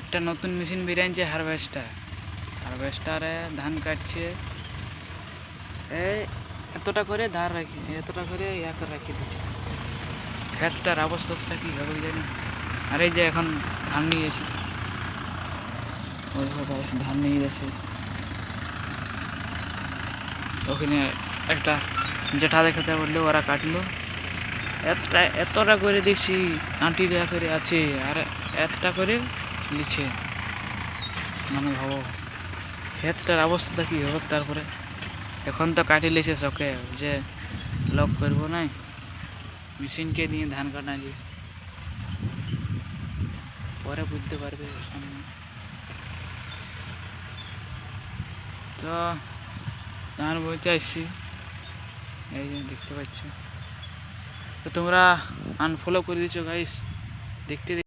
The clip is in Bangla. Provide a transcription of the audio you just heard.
একটা নতুন মেশিন বেরিয়েছে হারভেস্টারে ধান কাটছে। এই এতটা করে ধান রাখি, এতটা করে করে রাখি দিচ্ছে। ক্ষেতটার অবস্থাটা কি হবে জানি। আর এই যে এখন ধান নিয়ে এসে ধান নিয়ে গেছে। ওখানে একটা জেঠা দেখাতে বললে ওরা কাটলো। এতটা করে দেখছি আঁটি দেওয়া করে আছে, আর এতটা করে লিছে। মানে ভাবো ক্ষেতটার অবস্থাটা কি হবে। তারপরে এখন তো কাটি লিছে শখে, যে লক করবো নাই, মেশিনকে দিয়ে ধান কাটা যে পরে বুঝতে পারবে সামনে। তো ধান বইতে আসছি, এই যে দেখতে পাচ্ছ। তো তোমরা আনফলো করে দিচ্ছ গাইস, দেখতে